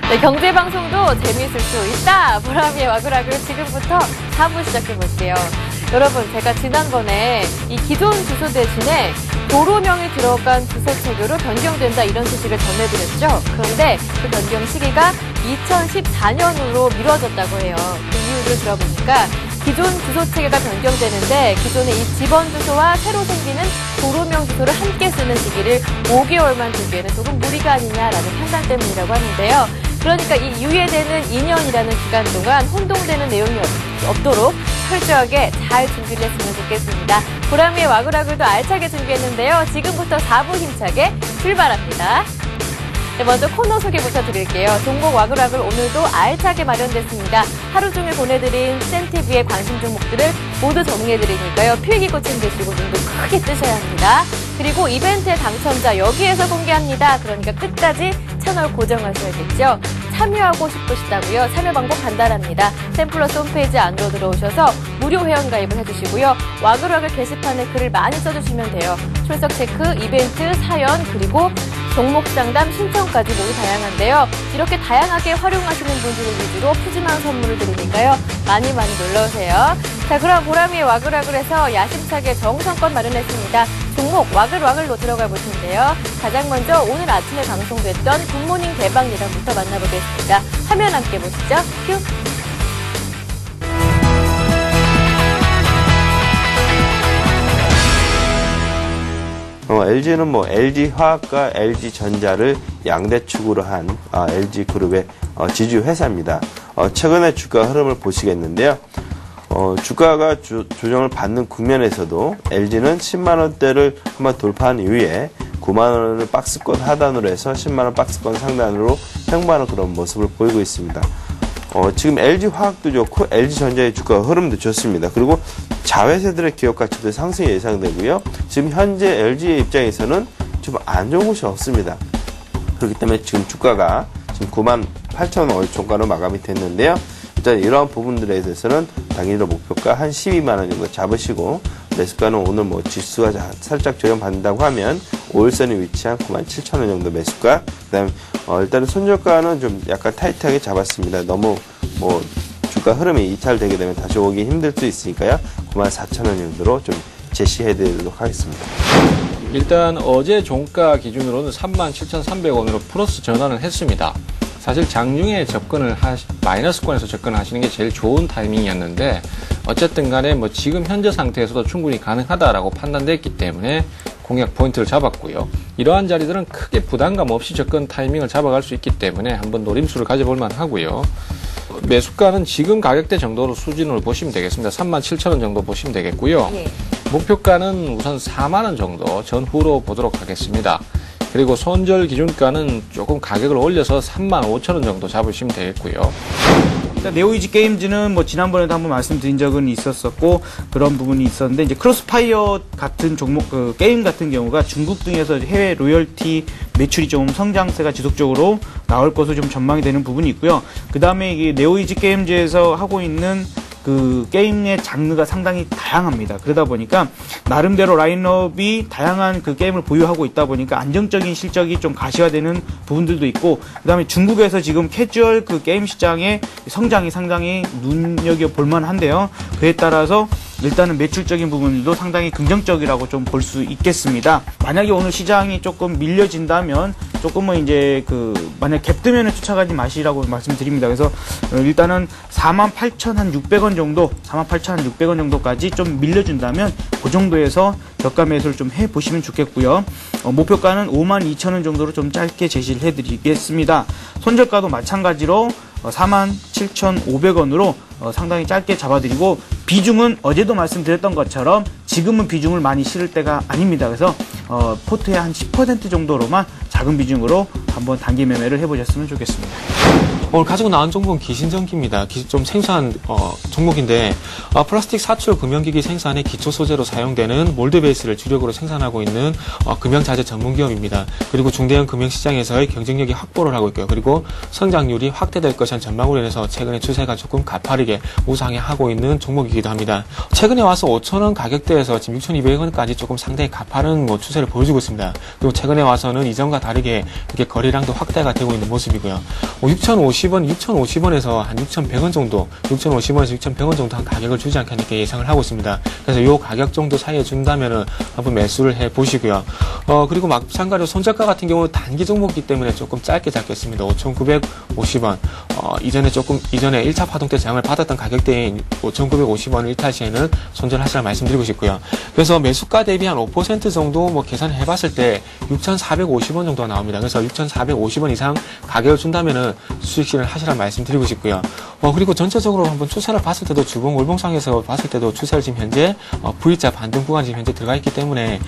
네, 경제방송도 재미있을 수 있다. 보람이의 와글와글 지금부터 4부 시작해볼게요. 여러분, 제가 지난번에 이 기존 주소 대신에 도로명이 들어간 주소 체계로 변경된다 이런 소식을 전해드렸죠. 그런데 그 변경 시기가 2014년으로 미뤄졌다고 해요. 그 이유를 들어보니까 기존 주소 체계가 변경되는데 기존의 이 집원 주소와 새로 생기는 도로명 주소를 함께 쓰는 시기를 5개월만 두기에는 조금 무리가 아니냐라는 판단 때문이라고 하는데요. 그러니까 이 유예되는 2년이라는 기간 동안 혼동되는 내용이 없도록 철저하게 잘 준비를 했으면 좋겠습니다. 보람이의 와글와글도 알차게 준비했는데요. 지금부터 4부 힘차게 출발합니다. 네, 먼저 코너 소개부터 드릴게요. 종목 와글와글 오늘도 알차게 마련됐습니다. 하루 종일 보내드린 센TV의 관심 종목들을 모두 정리해드리니까요. 필기고 챙기시고 눈도 크게 뜨셔야 합니다. 그리고 이벤트의 당첨자 여기에서 공개합니다. 그러니까 끝까지 채널 고정하셔야겠죠. 참여하고 싶으시다고요? 참여 방법 간단합니다. 샘플러스 홈페이지 안으로 들어오셔서 무료 회원가입을 해주시고요. 와글와글 게시판에 글을 많이 써주시면 돼요. 출석 체크, 이벤트, 사연, 그리고 종목 상담 신청까지 모두 다양한데요. 이렇게 다양하게 활용하시는 분들을 위주로 푸짐한 선물을 드리니까요. 많이 놀러오세요. 자, 그럼 보람이의 와글와글에서 야심차게 정성껏 마련했습니다. 종목 와글와글로 들어가 볼 텐데요. 가장 먼저 오늘 아침에 방송됐던 굿모닝 대박 예상부터 만나보겠습니다. 화면 함께 보시죠. 큐! LG는 LG화학과 LG전자를 양대축으로 한 LG그룹의 지주 회사입니다. 최근의 주가 흐름을 보시겠는데요. 주가가 조정을 받는 국면에서도 LG는 10만원대를 한번 돌파한 이후에 9만원을 박스권 하단으로 해서 10만원 박스권 상단으로 횡보하는 그런 모습을 보이고 있습니다. 지금 LG화학도 좋고 LG전자의 주가 흐름도 좋습니다. 그리고 자회사들의 기업 가치도 상승이 예상되고요. 지금 현재 LG의 입장에서는 좀 안 좋은 곳이 없습니다. 그렇기 때문에 지금 주가가 지금 98,000원 종가로 마감이 됐는데요. 일단 이러한 부분들에 대해서는 당일로 목표가 한 12만원 정도 잡으시고 매수가는 오늘 지수가 살짝 조정받는다고 하면 5일선에 위치한 97,000원 정도 매수가, 그 다음에 일단은 손절가는 좀 약간 타이트하게 잡았습니다. 너무 주가 흐름이 이탈되게 되면 다시 오기 힘들 수 있으니까요. 94,000원 정도로 좀 제시해드리도록 하겠습니다. 일단 어제 종가 기준으로는 37,300원으로 플러스 전환을 했습니다. 사실 장중에 마이너스권에서 접근을 하시는 게 제일 좋은 타이밍이었는데 어쨌든 간에 지금 현재 상태에서도 충분히 가능하다라고 판단됐기 때문에 공략 포인트를 잡았고요. 이러한 자리들은 크게 부담감 없이 접근 타이밍을 잡아갈 수 있기 때문에 한번 노림수를 가져볼 만하고요. 매수가는 지금 가격대 정도로 수준으로 보시면 되겠습니다. 37,000원 정도 보시면 되겠고요. 네. 목표가는 우선 4만원 정도 전후로 보도록 하겠습니다. 그리고 손절 기준가는 조금 가격을 올려서 35,000원 정도 잡으시면 되겠고요. 네오이지 게임즈는 지난번에도 한번 말씀드린 적은 있었었고 그런 부분이 있었는데 이제 크로스파이어 같은 종목 게임 같은 경우가 중국 등에서 해외 로열티 매출이 좀 성장세가 지속적으로 나올 것으로 좀 전망이 되는 부분이 있고요. 그 다음에 이게 네오이지 게임즈에서 하고 있는 그 게임의 장르가 상당히 다양합니다. 그러다 보니까 나름대로 라인업이 다양한 그 게임을 보유하고 있다 보니까 안정적인 실적이 좀 가시화되는 부분들도 있고, 그 다음에 중국에서 지금 캐주얼 그 게임 시장의 성장이 상당히 눈여겨볼 만한데요. 그에 따라서 일단은 매출적인 부분도 상당히 긍정적이라고 좀 볼 수 있겠습니다. 만약에 오늘 시장이 조금 밀려진다면 조금은 이제 만약 갭 뜨면은 쫓아가지 마시라고 말씀드립니다. 그래서 일단은 48,600원 정도, 48,600원 정도까지 좀 밀려준다면 그 정도에서 저가 매수를 좀 해보시면 좋겠고요. 목표가는 52,000원 정도로 좀 짧게 제시를 해드리겠습니다. 손절가도 마찬가지로 47,500원으로 상당히 짧게 잡아드리고, 비중은 어제도 말씀드렸던 것처럼 지금은 비중을 많이 실을 때가 아닙니다. 그래서 포트의 한 10% 정도로만 작은 비중으로 한번 단기 매매를 해보셨으면 좋겠습니다. 오늘 가지고 나온 종목은 기신전기입니다. 좀 생소한 종목인데 플라스틱 사출 금형기기 생산의 기초 소재로 사용되는 몰드 베이스를 주력으로 생산하고 있는 금형자재 전문 기업입니다. 그리고 중대형 금형시장에서의 경쟁력이 확보를 하고 있고요. 그리고 성장률이 확대될 것이라는 전망으로 인해서 최근에 추세가 조금 가파르게 우상향하고 있는 종목이기도 합니다. 최근에 와서 5,000원 가격대에서 지금 6,200원까지 조금 상당히 가파른 추세를 보여주고 있습니다. 그리고 최근에 와서는 이전과 다르게 이렇게 거래량도 확대가 되고 있는 모습이고요. 6,050원에서 한 6,100원 정도, 6,050원에서 6,100원 정도 한 가격을 주지 않겠나 이렇게 예상을 하고 있습니다. 그래서 요 가격 정도 사이에 준다면은 한번 매수를 해 보시고요. 그리고 마찬가지로 손절가 같은 경우는 단기 종목이기 때문에 조금 짧게 잡겠습니다. 5,950원. 이전에 1차 파동 때 저항을 받았던 가격대인 5,950원을 일탈 시에는 손절하시라 말씀드리고 싶고요. 그래서 매수가 대비 한 5% 정도 뭐 계산해 봤을 때 6,450원 정도가 나옵니다. 그래서 6,450원 이상 가격을 준다면은 수익 실현을 하시라 말씀드리고 싶고요. 그리고 전체적으로 한번 추세를 봤을 때도 주봉 월봉상에서 봤을 때도 추세를 지금 현재 V자 반등 구간이 지금 현재 들어가 있기 때문에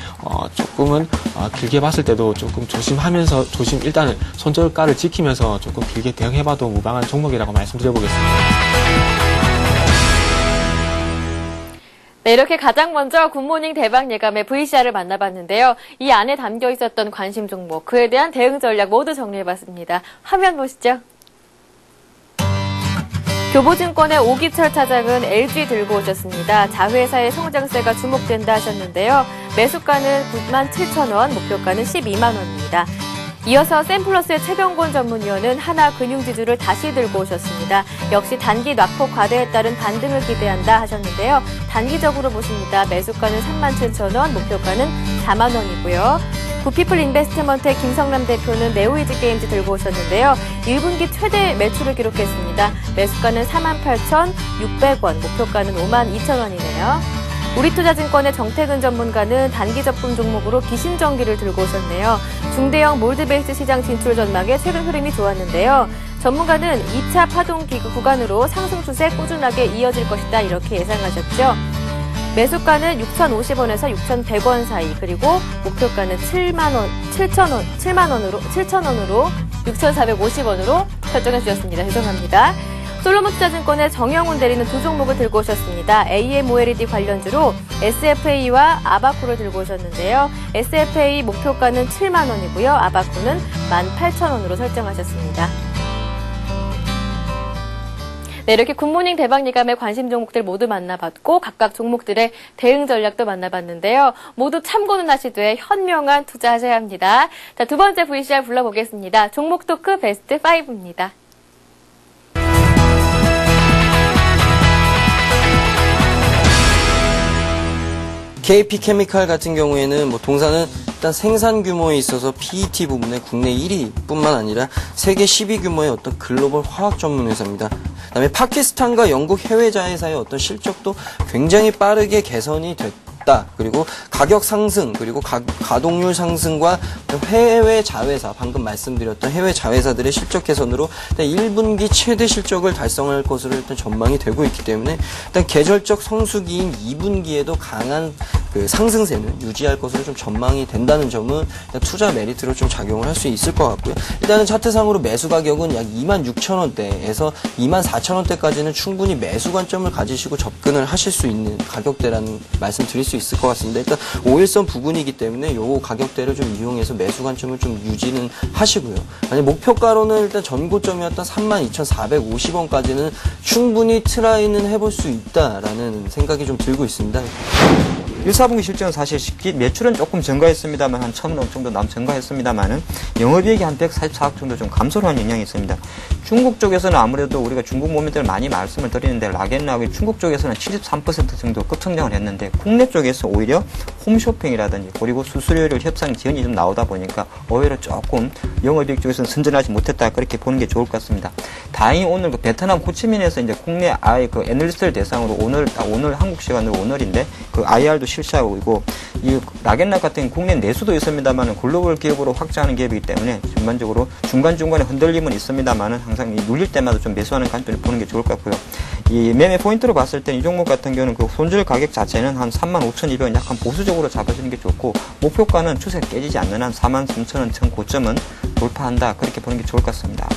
조금은 길게 봤을 때도 조금 조심하면서 일단은 손절가를 지키면서 조금 길게 대응해봐도 무방한 종목이라고 말씀드려보겠습니다. 네, 이렇게 가장 먼저 굿모닝 대박 예감의 VCR을 만나봤는데요. 이 안에 담겨 있었던 관심 종목, 그에 대한 대응 전략 모두 정리해봤습니다. 화면 보시죠. 교보증권의 오기철 차장은 LG 들고 오셨습니다. 자회사의 성장세가 주목된다 하셨는데요. 매수가는 97,000원, 목표가는 12만 원입니다. 이어서 샘플러스의 최병곤 전문위원은 하나금융지주를 다시 들고 오셨습니다. 역시 단기 낙폭 과대에 따른 반등을 기대한다 하셨는데요. 단기적으로 보십니다. 매수가는 37,000원, 목표가는 4만 원이고요. 구피플 인베스트먼트의 김성남 대표는 네오이즈게임즈 들고 오셨는데요. 1분기 최대 매출을 기록했습니다. 매수가는 48,600원, 목표가는 52,000원이네요. 우리투자증권의 정태근 전문가는 단기 접근 종목으로 기신전기를 들고 오셨네요. 중대형 몰드베이스 시장 진출 전망에 최근 흐름이 좋았는데요. 전문가는 2차 파동 기그 구간으로 상승 추세 꾸준하게 이어질 것이다 이렇게 예상하셨죠. 매수가는 6,050원에서 6,100원 사이, 그리고 목표가는 7,000원으로 6,450원으로 설정해 주셨습니다. 죄송합니다. 솔로몬 투자증권의 정영훈 대리는 두 종목을 들고 오셨습니다. AMOLED 관련주로 SFA와 아바코를 들고 오셨는데요. SFA 목표가는 7만 원이고요. 아바코는 18,000원으로 설정하셨습니다. 네, 이렇게 굿모닝 대박 예감의 관심 종목들 모두 만나봤고 각각 종목들의 대응 전략도 만나봤는데요. 모두 참고는 하시되 현명한 투자하셔야 합니다. 자, 두 번째 VCR 불러보겠습니다. 종목 토크 베스트 5입니다. KP케미칼 같은 경우에는 뭐 동사는 일단 생산 규모에 있어서 PET 부분에 국내 1위뿐만 아니라 세계 10위 규모의 어떤 글로벌 화학 전문 회사입니다. 그다음에 파키스탄과 영국 해외 자회사의 어떤 실적도 굉장히 빠르게 개선이 됐다. 그리고 가격 상승, 그리고 가동률 상승과 해외 자회사, 방금 말씀드렸던 해외 자회사들의 실적 개선으로 일단 1분기 최대 실적을 달성할 것으로 일단 전망이 되고 있기 때문에 일단 계절적 성수기인 2분기에도 강한 그 상승세는 유지할 것으로 좀 전망이 된다는 점은 일단 투자 메리트로 좀 작용을 할 수 있을 것 같고요. 일단은 차트상으로 매수 가격은 약 26,000원대에서 24,000원대까지는 충분히 매수 관점을 가지시고 접근을 하실 수 있는 가격대라는 말씀 드릴 수 있을 것 같습니다. 일단 5일선 부근이기 때문에 요 가격대를 좀 이용해서 매수 관점을 좀 유지는 하시고요. 만약 목표가로는 일단 전고점이었던 32,450원까지는 충분히 트라이는 해볼 수 있다라는 생각이 좀 들고 있습니다. 1, 4분기 실적은 사실 매출은 조금 증가했습니다만 한 1,000억 정도 증가했습니다만은 영업이익이 한 144억 정도 좀 감소를 한 영향이 있습니다. 중국 쪽에서는 아무래도 우리가 중국 모멘트를 많이 말씀을 드리는데 락앤락이 중국 쪽에서는 73% 정도 급성장을 했는데 국내 쪽에서 오히려 홈쇼핑이라든지 그리고 수수료율 협상 지연이 좀 나오다 보니까 오히려 조금 영업이익 쪽에서는 선전하지 못했다 그렇게 보는 게 좋을 것 같습니다. 다행히 오늘 그 베트남 호치민에서 이제 국내 그 애널리스트를 대상으로 오늘 한국 시간으로 오늘인데 그 IR도 실시하고 있고 이 락앤락 같은 국내 내수도 있습니다만은 글로벌 기업으로 확장하는 기업이기 때문에 전반적으로 중간중간에 흔들림은 있습니다만은 항상 눌릴 때마다 좀 매수하는 관점을 보는 게 좋을 것 같고요. 이 매매 포인트로 봤을 때 이 종목 같은 경우는 그 손절 가격 자체는 한 35,200원 약간 보수적으로 잡아주는 게 좋고 목표가는 추세가 깨지지 않는 한 43,000원 전 고점은 돌파한다 그렇게 보는 게 좋을 것 같습니다.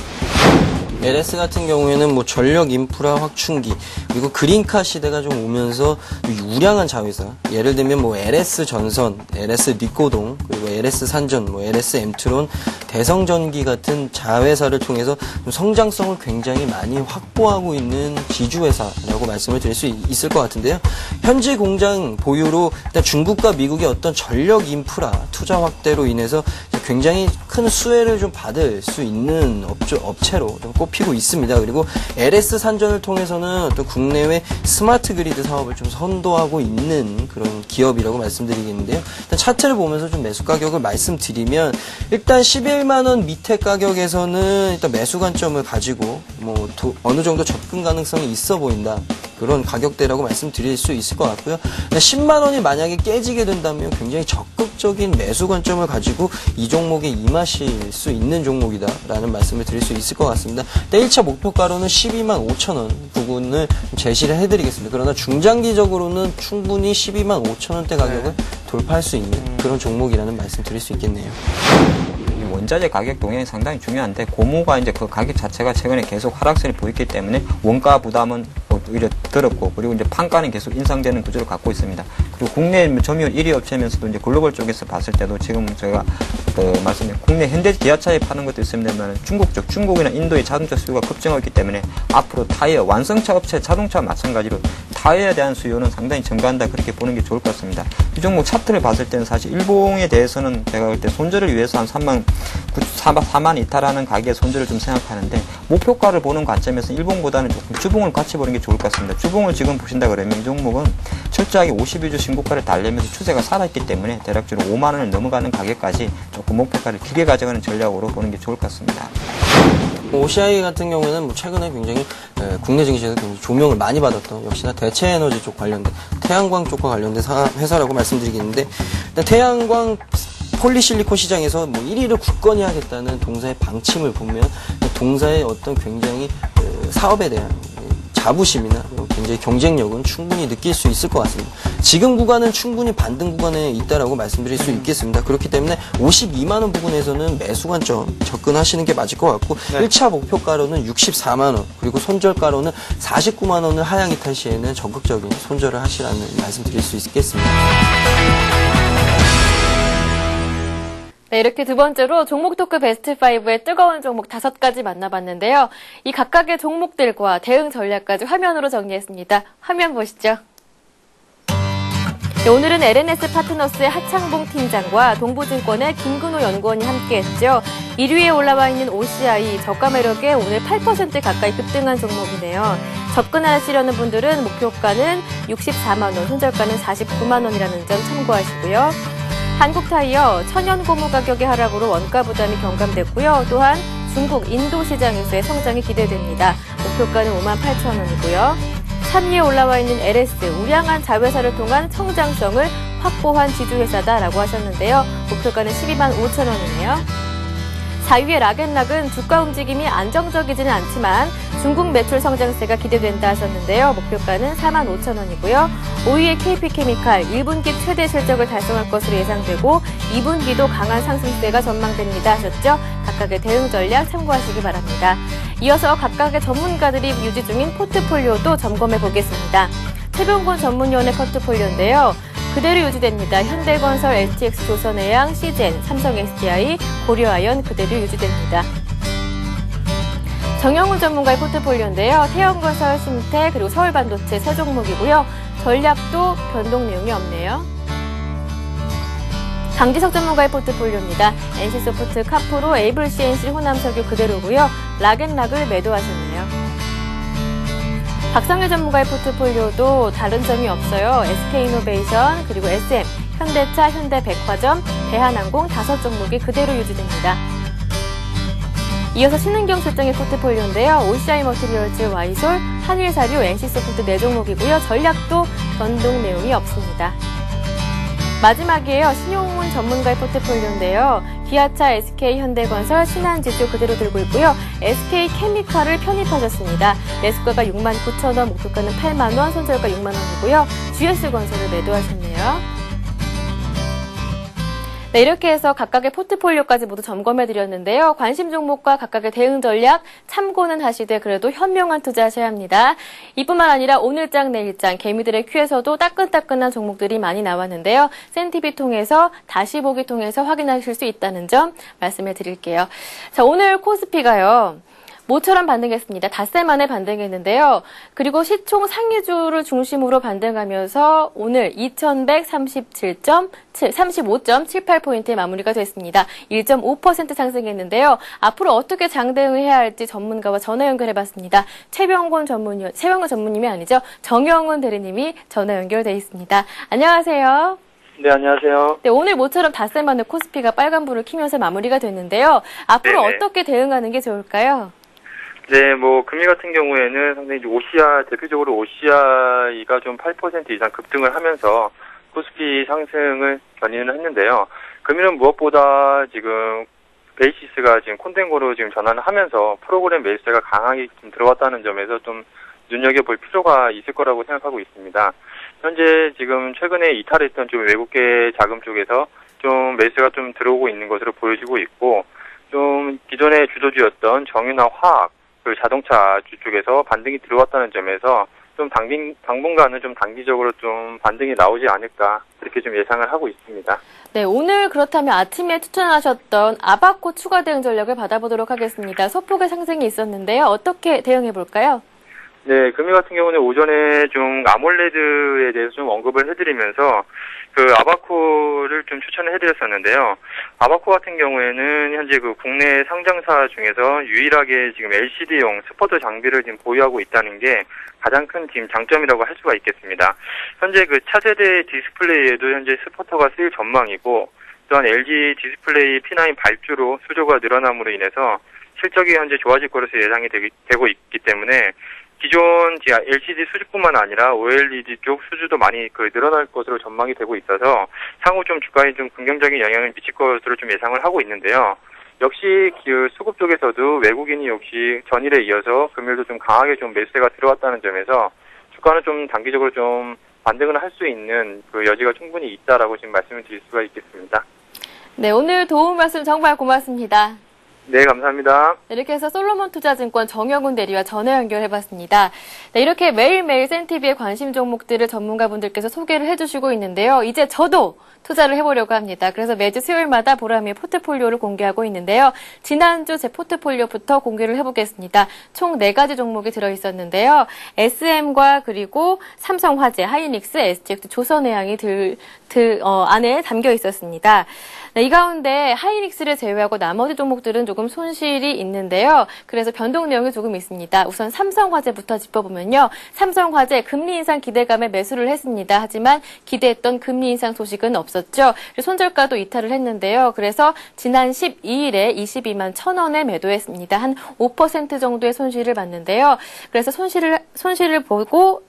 LS 같은 경우에는 뭐 전력 인프라 확충기 그리고 그린카 시대가 좀 오면서 우량한 자회사 예를 들면 뭐 LS 전선, LS 리코동 그리고 LS 산전, 뭐 LS 엠트론, 대성전기 같은 자회사를 통해서 성장성을 굉장히 많이 확보하고 있는 지주회사라고 말씀을 드릴 수 있을 것 같은데요. 현지 공장 보유로 일단 중국과 미국의 어떤 전력 인프라 투자 확대로 인해서 굉장히 큰 수혜를 좀 받을 수 있는 업체로 좀 꼽히고 있습니다. 그리고 LS 산전을 통해서는 어떤 국내외 스마트 그리드 사업을 좀 선도하고 있는 그런 기업이라고 말씀드리겠는데요. 일단 차트를 보면서 좀 매수 가격을 말씀드리면 일단 11만 원 밑에 가격에서는 일단 매수 관점을 가지고 뭐 어느 정도 접근 가능성이 있어 보인다. 그런 가격대라고 말씀드릴 수 있을 것 같고요. 10만 원이 만약에 깨지게 된다면 굉장히 적극적인 매수 관점을 가지고 이 종목에 임하실 수 있는 종목이다라는 말씀을 드릴 수 있을 것 같습니다. 1차 목표가로는 12만 5천 원 부분을 제시를 해드리겠습니다. 그러나 중장기적으로는 충분히 12만 5천 원대 가격을 돌파할 수 있는 그런 종목이라는 말씀 드릴 수 있겠네요. 원자재 가격 동향이 상당히 중요한데 고무가 이제 그 가격 자체가 최근에 계속 하락세를 보였기 때문에 원가 부담은 오히려 들었고 그리고 이제 판가는 계속 인상되는 구조를 갖고 있습니다. 그리고 국내 점유율 1위 업체면서도 이제 글로벌 쪽에서 봤을 때도 지금 제가 말씀드린 국내 현대 기아차에 파는 것도 있습니다만 중국이나 인도의 자동차 수요가 급증하고 있기 때문에 앞으로 타이어 완성차 업체 자동차와 마찬가지로 타이어에 대한 수요는 상당히 증가한다 그렇게 보는 게 좋을 것 같습니다. 이 종목 차트를 봤을 때는 사실 일봉에 대해서는 제가 볼 때 손절을 위해서 한 4만 이탈하는 가격의 손절을 좀 생각하는데 목표가를 보는 관점에서 일봉보다는 조금 주봉을 같이 보는 게 좋을 것 같습니다. 주봉을 지금 보신다 그러면 이 종목은 철저하게 52주 신고가를 달리면서 추세가 살아있기 때문에 대략적으로 5만 원을 넘어가는 가격까지 조금 목표가를 길게 가져가는 전략으로 보는 게 좋을 것 같습니다. OCI 같은 경우에는 뭐 최근에 굉장히 국내 증시에서 굉장히 조명을 많이 받았던 역시나 대체 에너지 쪽 관련된 태양광 쪽과 관련된 회사라고 말씀드리겠는데 일단 태양광 폴리실리콘 시장에서 뭐 1위를 굳건히 하겠다는 동사의 방침을 보면 동사의 어떤 굉장히 사업에 대한 자부심이나 굉장히 경쟁력은 충분히 느낄 수 있을 것 같습니다. 지금 구간은 충분히 반등 구간에 있다라고 말씀드릴 수 있겠습니다. 그렇기 때문에 52만 원 부분에서는 매수 관점 접근하시는 게 맞을 것 같고 1차 목표가로는 64만 원 그리고 손절가로는 49만 원을 하향 이탈 시에는 적극적인 손절을 하시라는 말씀드릴 수 있겠습니다. 네, 이렇게 두 번째로 종목 토크 베스트 5의 뜨거운 종목 5가지 만나봤는데요. 이 각각의 종목들과 대응 전략까지 화면으로 정리했습니다. 화면 보시죠. 네, 오늘은 LNS 파트너스의 하창봉 팀장과 동부증권의 김근호 연구원이 함께했죠. 1위에 올라와 있는 OCI 저가 매력에 오늘 8% 가까이 급등한 종목이네요. 접근하시려는 분들은 목표가는 64만 원, 손절가는 49만 원이라는 점 참고하시고요. 한국타이어 천연 고무 가격의 하락으로 원가 부담이 경감됐고요. 또한 중국, 인도 시장에서의 성장이 기대됩니다. 목표가는 58,000원이고요. 3위에 올라와 있는 LS, 우량한 자회사를 통한 성장성을 확보한 지주회사다라고 하셨는데요. 목표가는 12만 5천원이네요. 4위의 락앤락은 주가 움직임이 안정적이지는 않지만 중국 매출 성장세가 기대된다 하셨는데요. 목표가는 4만 5천원이고요. 5위의 KP케미칼 1분기 최대 실적을 달성할 것으로 예상되고 2분기도 강한 상승세가 전망됩니다 하셨죠. 각각의 대응 전략 참고하시기 바랍니다. 이어서 각각의 전문가들이 유지 중인 포트폴리오도 점검해 보겠습니다. 최병곤 전문위원의 포트폴리오인데요. 그대로 유지됩니다. 현대건설, LTX, 조선해양, 시젠, 삼성 SDI, 고려아연 그대로 유지됩니다. 정영훈 전문가의 포트폴리오인데요. 태영건설, 심태, 그리고 서울반도체 세 종목이고요. 전략도 변동 내용이 없네요. 강지석 전문가의 포트폴리오입니다. NC소프트, 카프로, 에이블CNC, 호남석유 그대로고요. 락앤락을 매도하셨네요. 박상일 전문가의 포트폴리오도 다른 점이 없어요. SK이노베이션, 그리고 SM, 현대차, 현대백화점, 대한항공 5종목이 그대로 유지됩니다. 이어서 신은경 실장의 포트폴리오인데요. OCI 머티리얼즈, 와이솔, 한일사료, NC소프트 4종목이고요. 전략도 변동 내용이 없습니다. 마지막이에요. 신용훈 전문가의 포트폴리오인데요. 기아차, SK, 현대건설, 신한지주 그대로 들고 있고요. SK케미칼을 편입하셨습니다. 매수가가 69,000원, 목표가는 8만 원, 손절가 6만 원이고요. GS건설을 매도하셨네요. 네, 이렇게 해서 각각의 포트폴리오까지 모두 점검해드렸는데요. 관심 종목과 각각의 대응 전략 참고는 하시되 그래도 현명한 투자하셔야 합니다. 이뿐만 아니라 오늘장 내일장 개미들의 큐에서도 따끈따끈한 종목들이 많이 나왔는데요. 센티비 통해서 다시 보기 통해서 확인하실 수 있다는 점 말씀해 드릴게요. 자, 오늘 코스피가요. 모처럼 반등했습니다. 닷새 만에 반등했는데요. 그리고 시총 상위주를 중심으로 반등하면서 오늘 2,137.35.78포인트에 마무리가 됐습니다. 1.5% 상승했는데요. 앞으로 어떻게 장대응을 해야 할지 전문가와 전화 연결해봤습니다. 최병곤 전문님이 아니죠. 정영훈 대리님이 전화 연결돼 있습니다. 안녕하세요. 네, 안녕하세요. 네, 오늘 모처럼 닷새 만에 코스피가 빨간불을 켜면서 마무리가 됐는데요. 앞으로 네네. 어떻게 대응하는 게 좋을까요? 네, 금리 같은 경우에는 상당히 대표적으로 OCI가 좀 8% 이상 급등을 하면서 코스피 상승을 견인을 했는데요. 금리는 무엇보다 지금 베이시스가 지금 콘덴거로 지금 전환을 하면서 프로그램 매수세가 강하게 좀 들어왔다는 점에서 좀 눈여겨볼 필요가 있을 거라고 생각하고 있습니다. 현재 지금 최근에 이탈했던 좀 외국계 자금 쪽에서 좀 매수가 좀 들어오고 있는 것으로 보여지고 있고, 좀 기존의 주도주였던 정유나 화학, 그 자동차 주 쪽에서 반등이 들어왔다는 점에서 좀 당분간은 좀 단기적으로 좀 반등이 나오지 않을까, 그렇게 좀 예상을 하고 있습니다. 네, 오늘 그렇다면 아침에 추천하셨던 아바코 추가 대응 전략을 받아보도록 하겠습니다. 소폭의 상승이 있었는데요. 어떻게 대응해 볼까요? 네, 금리 같은 경우는 오전에 좀 아몰레드에 대해서 좀 언급을 해드리면서 그 아바코를 좀 추천을 해드렸었는데요. 아바코 같은 경우에는 현재 그 국내 상장사 중에서 유일하게 지금 LCD용 스포터 장비를 지금 보유하고 있다는 게 가장 큰 지금 장점이라고 할 수가 있겠습니다. 현재 그 차세대 디스플레이에도 현재 스포터가 쓰일 전망이고, 또한 LG 디스플레이 P9 발주로 수요가 늘어남으로 인해서 실적이 현재 좋아질 것으로 예상이 되고 있기 때문에 기존 LCD 수주뿐만 아니라 OLED 쪽 수주도 많이 늘어날 것으로 전망이 되고 있어서 향후 좀 주가에 좀 긍정적인 영향을 미칠 것으로 좀 예상을 하고 있는데요. 역시 수급 쪽에서도 외국인이 역시 전일에 이어서 금요일도 좀 강하게 좀 매수세가 들어왔다는 점에서 주가는 좀 단기적으로 좀 반등을 할 수 있는 그 여지가 충분히 있다라고 지금 말씀을 드릴 수가 있겠습니다. 네, 오늘 도움 말씀 정말 고맙습니다. 네, 감사합니다. 이렇게 해서 솔로몬 투자증권 정영훈 대리와 전화 연결해봤습니다. 네, 이렇게 매일매일 센티비의 관심 종목들을 전문가분들께서 소개를 해주시고 있는데요. 이제 저도 투자를 해보려고 합니다. 그래서 매주 수요일마다 보람의 포트폴리오를 공개하고 있는데요. 지난주 제 포트폴리오부터 공개를 해보겠습니다. 총 4가지 종목이 들어있었는데요. SM과 그리고 삼성화재, 하이닉스, STX, 조선해양이 안에 담겨 있었습니다. 네, 이 가운데 하이닉스를 제외하고 나머지 종목들은 조금 손실이 있는데요. 그래서 변동 내용이 조금 있습니다. 우선 삼성화재부터 짚어보면요. 삼성화재 금리 인상 기대감에 매수를 했습니다. 하지만 기대했던 금리 인상 소식은 없었죠. 손절가도 이탈을 했는데요. 그래서 지난 12일에 22만 1,000원에 매도했습니다. 한 5% 정도의 손실을 봤는데요. 그래서 손실을 보고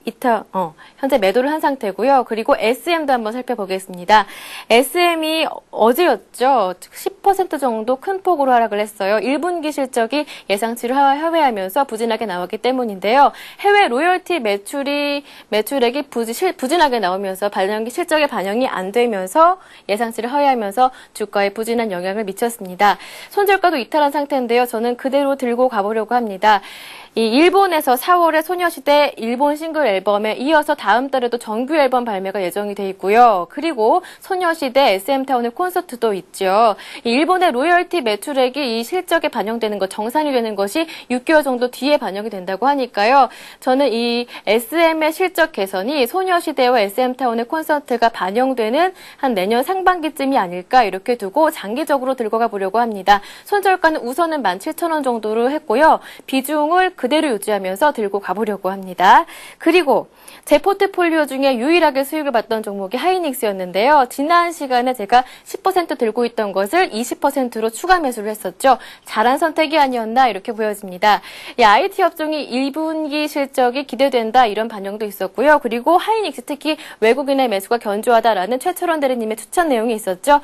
현재 매도를 한 상태고요. 그리고 SM도 한번 살펴보겠습니다. SM이 어제였죠. 10% 정도 큰 폭으로 하락을 했어요. 1분기 실적이 예상치를 하회하면서 부진하게 나왔기 때문인데요. 해외 로열티 매출액이 부진하게 나오면서 실적에 반영이 안 되면서 예상치를 하회하면서 주가에 부진한 영향을 미쳤습니다. 손절가도 이탈한 상태인데요. 저는 그대로 들고 가보려고 합니다. 이 일본에서 4월에 소녀시대 일본 싱글 앨범에 이어서 다음 달에도 정규 앨범 발매가 예정이 돼 있고요. 그리고 소녀시대 SM타운의 콘서트도 있죠. 이 일본의 로열티 매출액이 이 실적에 반영되는 것, 정산이 되는 것이 6개월 정도 뒤에 반영이 된다고 하니까요. 저는 이 SM의 실적 개선이 소녀시대와 SM타운의 콘서트가 반영되는 한 내년 상반기쯤이 아닐까 이렇게 두고 장기적으로 들고 가보려고 합니다. 손절가는 우선은 17,000원 정도로 했고요. 비중을 그대로 유지하면서 들고 가보려고 합니다. 그리고 제 포트폴리오 중에 유일하게 수익을 봤던 종목이 하이닉스였는데요. 지난 시간에 제가 10% 들고 있던 것을 20%로 추가 매수를 했었죠. 잘한 선택이 아니었나 이렇게 보여집니다. 이 IT 업종이 1분기 실적이 기대된다 이런 반영도 있었고요. 그리고 하이닉스 특히 외국인의 매수가 견조하다라는 최철원 대리님의 추천 내용이 있었죠.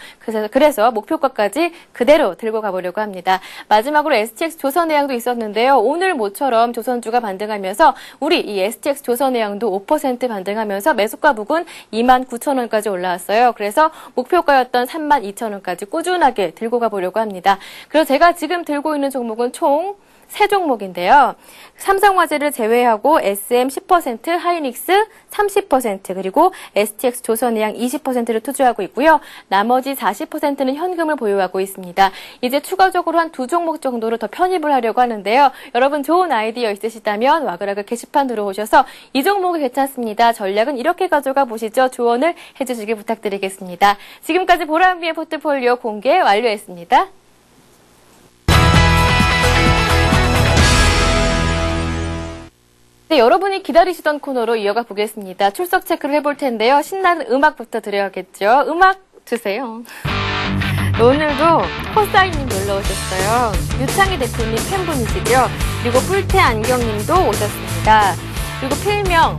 그래서 목표가까지 그대로 들고 가보려고 합니다. 마지막으로 STX 조선해양도 있었는데요. 오늘 모처럼 조선주가 반등하면서 우리 이 STX 조선해양도 5% 반등하면서 매수가 부근 29,000원까지 올라왔어요. 그래서 목표가였던 32,000원까지 꾸준하게 들고 가보려고 합니다. 그래서 제가 지금 들고 있는 종목은 총 세 종목인데요. 삼성화재를 제외하고 SM 10%, 하이닉스 30%, 그리고 STX 조선해양 20%를 투자하고 있고요. 나머지 40%는 현금을 보유하고 있습니다. 이제 추가적으로 한 2종목 정도를 더 편입을 하려고 하는데요. 여러분 좋은 아이디어 있으시다면 와그라그 게시판 들어오셔서 이 종목이 괜찮습니다. 전략은 이렇게 가져가 보시죠. 조언을 해주시길 부탁드리겠습니다. 지금까지 보람비의 포트폴리오 공개 완료했습니다. 네, 여러분이 기다리시던 코너로 이어가 보겠습니다. 출석 체크를 해볼 텐데요. 신나는 음악부터 드려야겠죠. 음악 주세요. 오늘도 코사이님 놀러 오셨어요. 유창희 대표님 팬분이시죠. 그리고 뿔테 안경님도 오셨습니다. 그리고 필명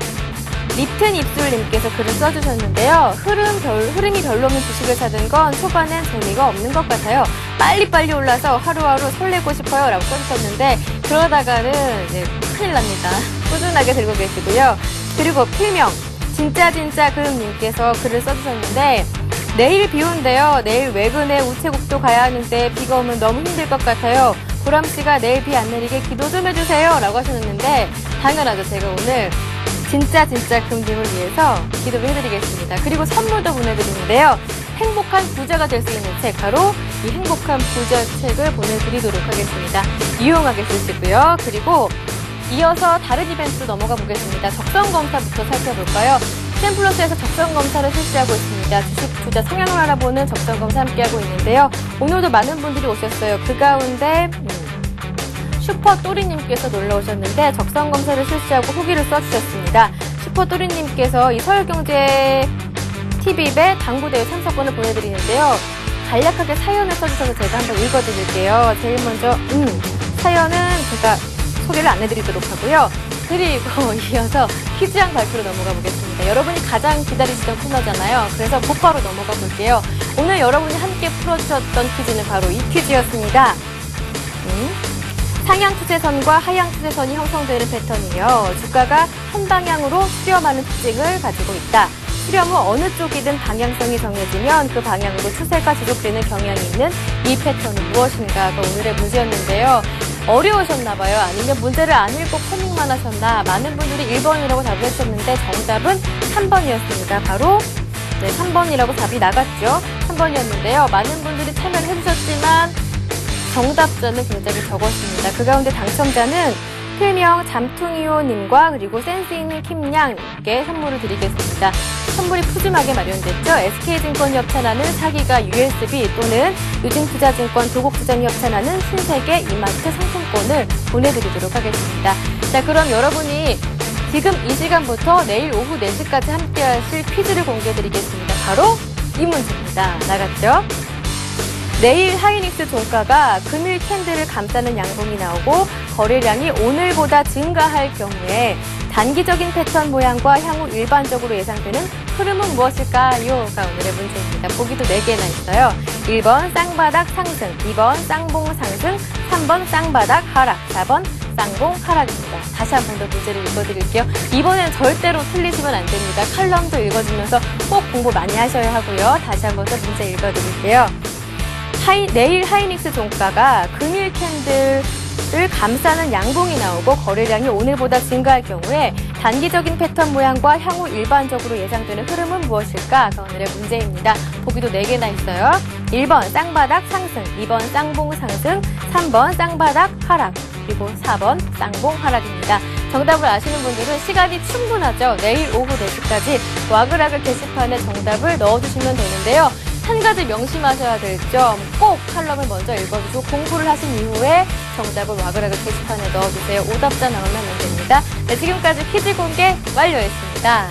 립튼 입술님께서 글을 써주셨는데요. 흐름이 별로 없는 주식을 사는 건 초반엔 재미가 없는 것 같아요. 빨리빨리 올라서 하루하루 설레고 싶어요 라고 써주셨는데 그러다가는 이제 큰일 납니다. 꾸준하게 들고 계시고요. 그리고 필명 진짜 금님께서 글을 써주셨는데 내일 비 온대요. 내일 외근에 우체국도 가야 하는데 비가 오면 너무 힘들 것 같아요. 보람씨가 내일 비 안 내리게 기도 좀 해주세요 라고 하셨는데 당연하죠. 제가 오늘 진짜 금님을 위해서 기도를 해드리겠습니다. 그리고 선물도 보내드리는데요. 행복한 부자가 될 수 있는 책, 바로 이 행복한 부자 책을 보내드리도록 하겠습니다. 유용하게 쓰시고요. 그리고 이어서 다른 이벤트로 넘어가 보겠습니다. 적성검사부터 살펴볼까요? 샘플러스에서 적성검사를 실시하고 있습니다. 주식 투자 성향을 알아보는 적성검사 함께하고 있는데요. 오늘도 많은 분들이 오셨어요. 그 가운데 슈퍼또리님께서 놀러 오셨는데 적성검사를 실시하고 후기를 써주셨습니다. 슈퍼또리님께서 이 서울경제 TV배 당구대회 참석권을 보내드리는데요. 간략하게 사연을 써주셔서 제가 한번 읽어드릴게요. 제일 먼저 사연은 제가 소개를 안 해드리도록 하고요. 그리고 이어서 퀴즈왕 발표로 넘어가 보겠습니다. 여러분이 가장 기다리시던 코너잖아요. 그래서 곧바로 넘어가 볼게요. 오늘 여러분이 함께 풀어주셨던 퀴즈는 바로 이 퀴즈였습니다. 상향 추세선과 하향 추세선이 형성되는 패턴이요. 주가가 한 방향으로 수렴하는 특징을 가지고 있다. 수렴 후 어느 쪽이든 방향성이 정해지면 그 방향으로 추세가 지속되는 경향이 있는 이 패턴은 무엇인가가 오늘의 문제였는데요. 어려우셨나봐요. 아니면 문제를 안 읽고 패닉만 하셨나. 많은 분들이 1번이라고 답을 했었는데 정답은 3번이었습니다. 바로 3번이라고 답이 나갔죠. 3번이었는데요. 많은 분들이 참여를 해주셨지만 정답자는 굉장히 적었습니다. 그 가운데 당첨자는 필명 잠퉁이호님과 그리고 센스있는 킴양께 선물을 드리겠습니다. 선물이 푸짐하게 마련됐죠. SK증권이 협찬하는 사기가 USB 또는 유진투자증권 도곡투자이 협찬하는 신세계 이마트 상품권을 보내드리도록 하겠습니다. 자, 그럼 여러분이 지금 이 시간부터 내일 오후 4시까지 함께하실 퀴즈를 공개해드리겠습니다. 바로 이 문제입니다. 나갔죠? 내일 하이닉스 종가가 금일 캔들을 감싸는 양봉이 나오고 거래량이 오늘보다 증가할 경우에 단기적인 패턴 모양과 향후 일반적으로 예상되는 흐름은 무엇일까요? 가 오늘의 문제입니다. 보기도 4개나 있어요. 1번 쌍바닥 상승, 2번 쌍봉 상승, 3번 쌍바닥 하락, 4번 쌍봉 하락입니다. 다시 한 번 더 문제를 읽어드릴게요. 이번엔 절대로 틀리시면 안 됩니다. 칼럼도 읽어주면서 꼭 공부 많이 하셔야 하고요. 다시 한 번 더 문제 읽어드릴게요. 내일 하이닉스 종가가 금일 캔들을 감싸는 양봉이 나오고 거래량이 오늘보다 증가할 경우에 단기적인 패턴 모양과 향후 일반적으로 예상되는 흐름은 무엇일까? 오늘의 문제입니다. 보기도 4개나 있어요. 1번 쌍바닥 상승, 2번 쌍봉 상승, 3번 쌍바닥 하락, 그리고 4번 쌍봉 하락입니다. 정답을 아시는 분들은 시간이 충분하죠. 내일 오후 4시까지 와그라그 게시판에 정답을 넣어주시면 되는데요. 한 가지 명심하셔야 될 점, 꼭 칼럼을 먼저 읽어주고 공부를 하신 이후에 정답을 와그라그 게시판에 넣어주세요. 오답자 나오면 안 됩니다. 네, 지금까지 퀴즈 공개 완료했습니다.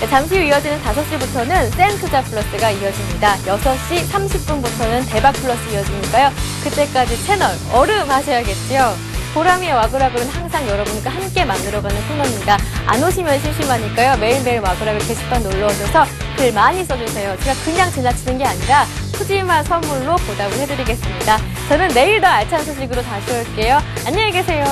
네, 잠시 후 이어지는 5시부터는 센투자 플러스가 이어집니다. 6시 30분부터는 대박 플러스 이어지니까요. 그때까지 채널 얼음하셔야겠죠. 보람이의 와그라그는 항상 여러분과 함께 만들어가는 코너입니다. 안 오시면 심심하니까요. 매일매일 와그라그 게시판 놀러오셔서 글 많이 써주세요. 제가 그냥 지나치는 게 아니라 푸짐한 선물로 보답을 해드리겠습니다. 저는 내일 더 알찬 소식으로 다시 올게요. 안녕히 계세요.